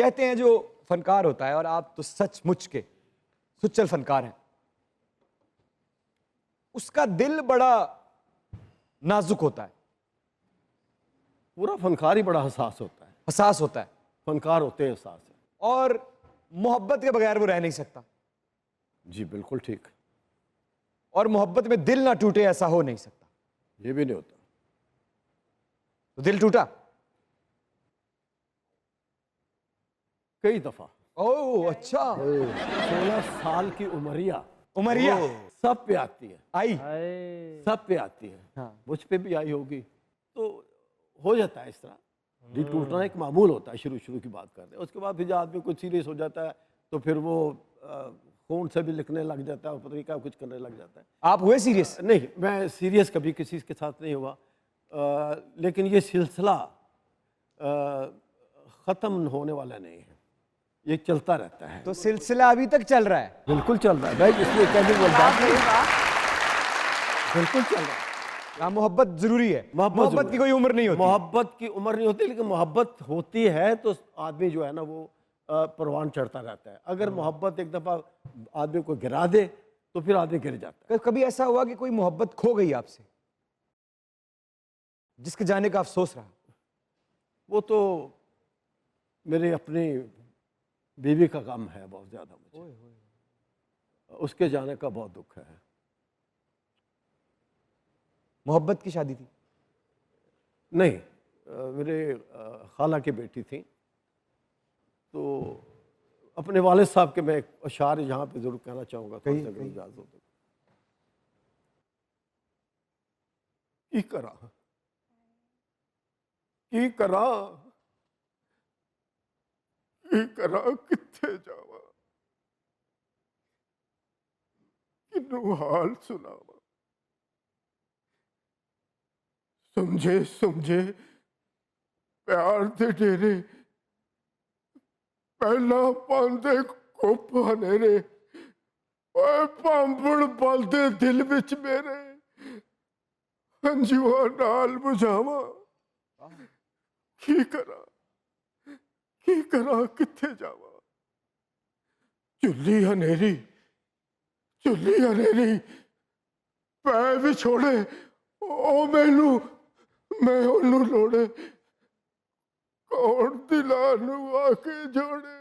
कहते हैं जो फनकार होता है, और आप तो सचमुच के सुच्चल फनकार हैं, उसका दिल बड़ा नाजुक होता है, पूरा फनकार ही बड़ा हसास होता है। हसास होता है, फनकार होते हैं हसास है। और मोहब्बत के बगैर वो रह नहीं सकता। जी बिल्कुल ठीक। और मोहब्बत में दिल ना टूटे ऐसा हो नहीं सकता। ये भी नहीं होता। तो दिल टूटा कई दफा। ओह अच्छा। 16 साल की उमरिया उमरिया सब पे आती है, आई। सब पे आती है। हाँ। मुझ पे भी आई होगी। तो हो जाता है इस तरह। दिल टूटना एक मामूल होता है। शुरू शुरू की बात करते हैं, उसके बाद फिर जब आदमी कुछ सीरियस हो जाता है तो फिर वो खून से भी लिखने लग जाता है, पता नहीं क्या कुछ करने लग जाता है। आप हुए सीरियस? नहीं, मैं सीरियस कभी किसी के साथ नहीं हुआ। लेकिन ये सिलसिला ख़त्म होने वाला नहीं है, ये चलता रहता है। तो सिलसिला अभी तक चल रहा है? बिल्कुल चल रहा है भाई, इसलिए कहने वाली बात नहीं। बिल्कुल चल रहा है। हाँ, मोहब्बत जरूरी है। मोहब्बत जरूरी की कोई उम्र नहीं होती। मोहब्बत की उम्र नहीं होती, लेकिन मोहब्बत होती है तो आदमी जो है ना वो परवान चढ़ता रहता है। अगर मोहब्बत एक दफ़ा आदमी को गिरा दे तो फिर आदमी गिर जाता है। कभी ऐसा हुआ कि कोई मोहब्बत खो गई आपसे, जिसके जाने का अफसोस रहा? वो तो मेरे अपनी बीवी का गम है बहुत ज़्यादा मुझे। उसके जाने का बहुत दुख है। मोहब्बत की शादी थी? नहीं, मेरे खाला की बेटी थी। तो अपने वालिद साहब के मैं एक अशार यहाँ पे ज़रूर कहना चाहूँगा, तो अगर इजाज़त हो तो। की करा किथे जावा, किनू हाल सुनावा। समझे समझे प्यार दे डेरे, पहला पांदे कोपा नेरे, ओए पांबड़ बलदे दिल विच मेरे, हंजुआ नाल बुझावा। की करा किथे जावा। चुल्ली हनेरी पै भी छोड़े, ओ मैनू मैं ओनू लोड़े, कौन दिलानू आके जोड़े,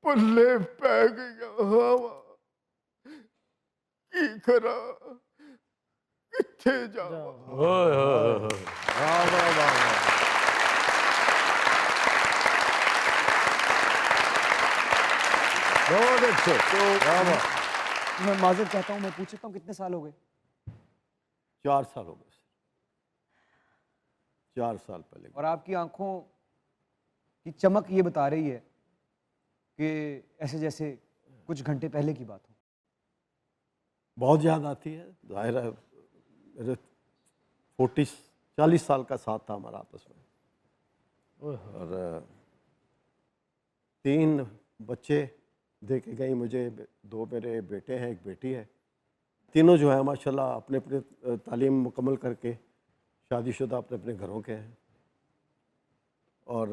पल्ले पै गई हवा, की करा किथे जावा। बहुत अच्छे। तो मैं माजूर चाहता हूँ, मैं पूछ सकता हूँ कितने साल हो गए? 4 साल हो गए। 4 साल पहले। और आपकी आंखों की चमक ये बता रही है कि ऐसे जैसे कुछ घंटे पहले की बात हो। बहुत याद आती है, जाहिर है। मेरे 40 साल का साथ था हमारा आपस में, और 3 बच्चे दे के गई मुझे। 2 मेरे बेटे हैं, 1 बेटी है। तीनों जो है माशाल्लाह अपने अपने तालीम मुकम्मल करके शादीशुदा अपने अपने घरों के हैं। और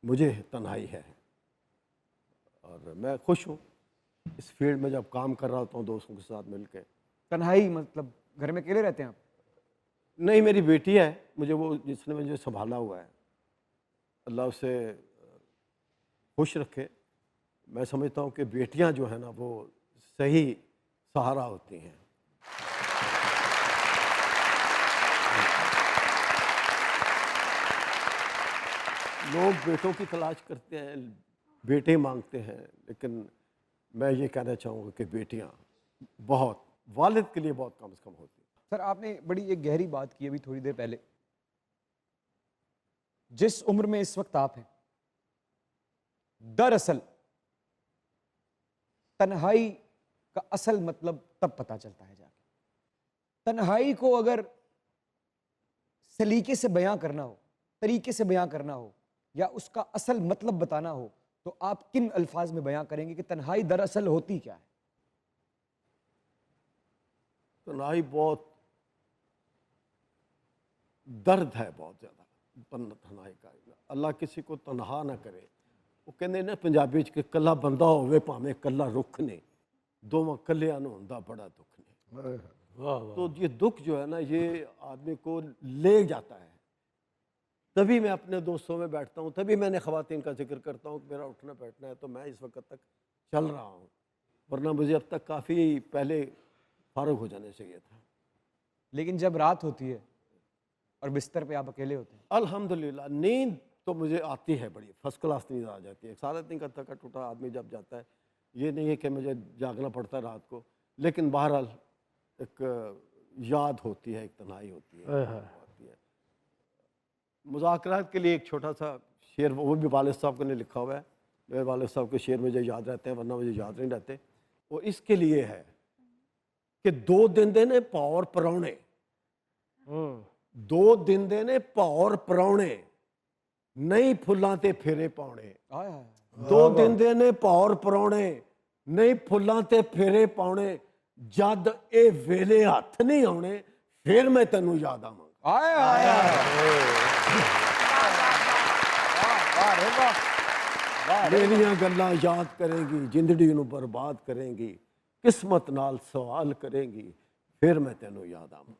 मुझे तन्हाई है, और मैं खुश हूँ इस फील्ड में जब काम कर रहा होता हूँ दोस्तों के साथ मिलकर। तन्हाई मतलब घर में अकेले रहते हैं आप? नहीं, मेरी बेटी है, मुझे वो जिसने मुझे संभाला हुआ है। अल्लाह उसे खुश रखे। मैं समझता हूँ कि बेटियां जो है ना वो सही सहारा होती हैं। लोग बेटों की तलाश करते हैं, बेटे मांगते हैं, लेकिन मैं ये कहना चाहूँगा कि बेटियां बहुत वालिद के लिए बहुत कम से कम होती हैं। सर, आपने बड़ी एक गहरी बात की अभी थोड़ी देर पहले। जिस उम्र में इस वक्त आप हैं, दरअसल तन्हाई का असल मतलब तब पता चलता है जाके। तन्हाई को अगर सलीके से बयां करना हो, तरीके से बयां करना हो, या उसका असल मतलब बताना हो, तो आप किन अल्फाज में बयां करेंगे कि तन्हाई दरअसल होती क्या है? तन्हाई बहुत दर्द है, बहुत ज़्यादा तन्हाई का अल्लाह किसी को तनहा ना करे। वो कहते ना पंजाबी च कि कला बंदा होवे भावें कला रुख ने, दोवां कलियां नूं हुंदा बड़ा दुख ने। तो ये दुख जो है ना ये आदमी को ले जाता है। तभी मैं अपने दोस्तों में बैठता हूँ, तभी मैंने ख़वातीन का जिक्र करता हूँ कि मेरा उठना बैठना है तो मैं इस वक्त तक चल रहा हूँ, वरना मुझे अब तक काफ़ी पहले फारुग हो जाने चाहिए था। लेकिन जब रात होती है और बिस्तर पे आप अकेले होते हैं, अल्हम्दुलिल्लाह नींद तो मुझे आती है, बड़ी फर्स्ट क्लास नींद आ जाती है। सारा दिन का थका टूटा आदमी जब जाता है, ये नहीं है कि मुझे जागना पड़ता है रात को, लेकिन बहरहाल एक याद होती है, एक तन्हाई होती है। मुज़ाकरात के लिए एक छोटा सा शेर, वो भी वालिद साहब ने लिखा हुआ है। मेरे वालिद साहब के शेर मुझे याद रहते हैं, वरना मुझे याद नहीं रहते। वो इसके लिए है कि 2 दिन देने पौर परौने, 2 दिन देने पौर परौने, नहीं फुल्लां ते फेरे पाउणे। 2 दिन देने पौर परौने, नहीं फुल्लां ते फेरे पाउणे, जद ए वेले हत्थ नहीं आउणे, फिर मैं तैनूं याद आवांगा। मेरियां गल्लां याद करेंगी, जिंदड़ी नूं बर्बाद करेंगी, किस्मत नाल सवाल करेंगी, फिर मैं तेनों याद आवां।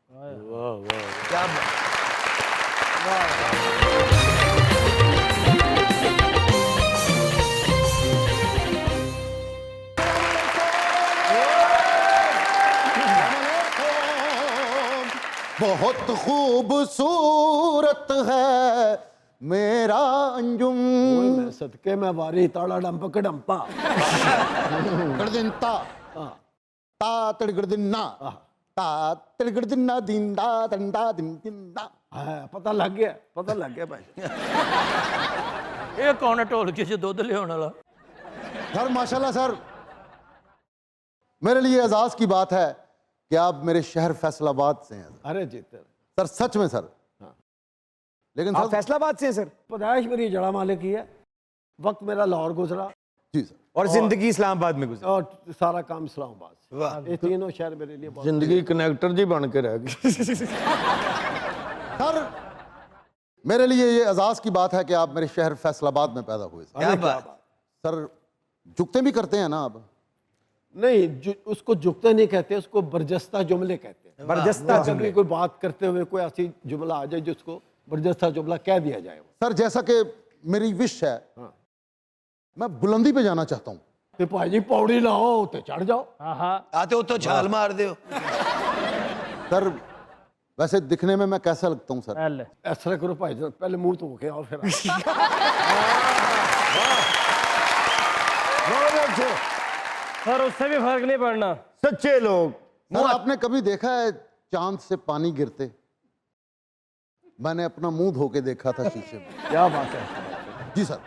बहुत खूबसूरत है मेरा अंजुम। ओए मैं सदके में वारी ताड़ा डंप डंपा गड़दिनता ता तड़गड़दिन्ना ता तड़गड़दिन्ना दिंदा दंडा दिन दिंदा। हाँ, पता लग गया, पता लग गया भाई। ਇਹ ਕੌਣ ਹੈ ਢੋਲਕੀ 'ਚ ਦੁੱਧ ਲਿਆਉਣ ਵਾਲਾ? सर माशाल्लाह सर, मेरे लिए एजाज की बात है कि आप मेरे शहर फैसलाबाद से हैं अरे जीते सर, सच में सर। हाँ। लेकिन आप सर फैसलाबाद से हैं सर? पैदाइश मेरी जड़ा माले की है, वक्त मेरा लाहौर गुजरा जी सर, और जिंदगी इस्लामाबाद में गुजरी। और सारा काम इस्लामाबाद से। ये तीनों शहर मेरे लिए बहुत जिंदगी कनेक्टर जी बन के रह गई। सर मेरे लिए ये एजाज की बात है कि आप मेरे शहर फैसलाबाद में पैदा हुए सर। क्या बात। सर जुगते भी करते हैं ना आप? नहीं, उसको जुगते नहीं कहते, उसको बरजस्ता जुमले कहते हैं। बरजस्ता कभी कोई बात करते हुए कोई ऐसी जुमला आ जाए जिसको बरजस्ता जुमला कह दिया जाए। सर जैसा कि मेरी विश है, मैं बुलंदी पे जाना चाहता हूँ। तो भाई पौड़ी लाओ तो चढ़ जाओ। आते हो तो छाल मार दो। सर वैसे दिखने में मैं कैसा लगता हूँ सर? ऐसा करो भाई साहब, पहले मुंह धो के आओ फिर सर उससे भी फर्क नहीं पड़ना। सच्चे लोग। सर आपने कभी देखा है चांद से पानी गिरते? मैंने अपना मुंह धो के देखा था शीशे में। क्या बात है। जी सर।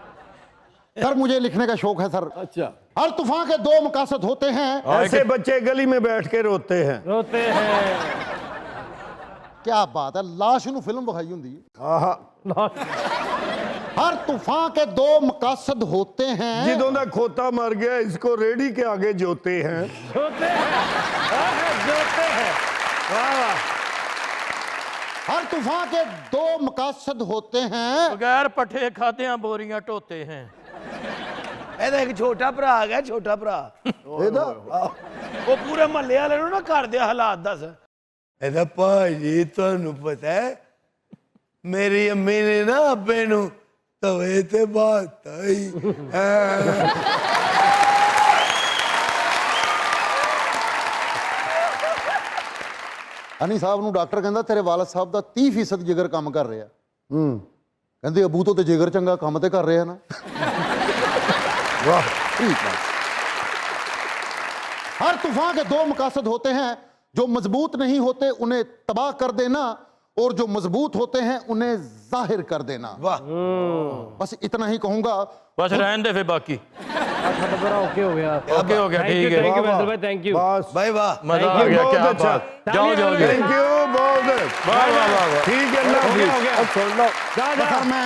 सर मुझे लिखने का शौक है सर। अच्छा, हर तूफान के 2 मकासद होते हैं। ऐसे बच्चे गली में बैठ के रोते हैं। रोते हैं। क्या बात है, लाश नूं फिल्म दिखाई हुंदी है। हर तूफान के 2 मकासद होते हैं। जिदों दा खोता मर गया इसको रेडी के आगे जोते हैं। जोते हैं। जोते हैं। हर तूफान के 2 मकासद होते हैं। ਬਗੈਰ ਪੱਠੇ ਖਾਦਿਆਂ ਬੋਰੀਆਂ ਢੋਤੇ हैं। ਇਹਦਾ ਇੱਕ ਛੋਟਾ ਭਰਾ ਹੈਗਾ, ਛੋਟਾ ਭਰਾ ਇਹਦਾ ਉਹ ਪੂਰੇ ਮਹੱਲੇ ਵਾਲੇ ਨੂੰ ਨਾ ਘਰ ਦੇ ਹਾਲਾਤ ਦੱਸ। ਇਹਦਾ ਭਾਜੀ ਤੁਹਾਨੂੰ ਪਤਾ ਹੈ ਮੇਰੀ ਅੰਮੀ ਨੇ ਨਾ ਆਪੇ ਨੂੰ ਤਵੇ ਤੇ ਬਾਤਾ ਹੀ ਹਨੀ ਸਾਹਿਬ ਨੂੰ ਡਾਕਟਰ ਕਹਿੰਦਾ ਤੇਰੇ ਵਾਲਦ ਸਾਹਿਬ ਦਾ 30% ਜਿਗਰ ਕੰਮ ਕਰ ਰਿਹਾ। ਕਹਿੰਦੇ ਅਬੂ ਤੋਂ ਤੇ ਜਿਗਰ ਚੰਗਾ ਕੰਮ ਤੇ ਕਰ ਰਿਹਾ ਨਾ। वाह ठीक है। हर तूफान के 2 मकासद होते हैं। जो मजबूत नहीं होते उन्हें तबाह कर देना, और जो मजबूत होते हैं उन्हें जाहिर कर देना। वाह, बस इतना ही कहूंगा। ਬਸ ਰਹਿਣ ਦੇ ਫਿਰ ਬਾਕੀ। साਡਾ बड़ा ओके हो गया। ओके हो गया, ठीक है। थैंक यू फैसल भाई, थैंक यू। बस भाई वाह, मजा आ गया, क्या बहुत अच्छा। बात। जाओ जाओ थैंक यू बहुत। वाह वाह वाह। ठीक है, अल्लाह हाफिज़। हो गया। बस मैं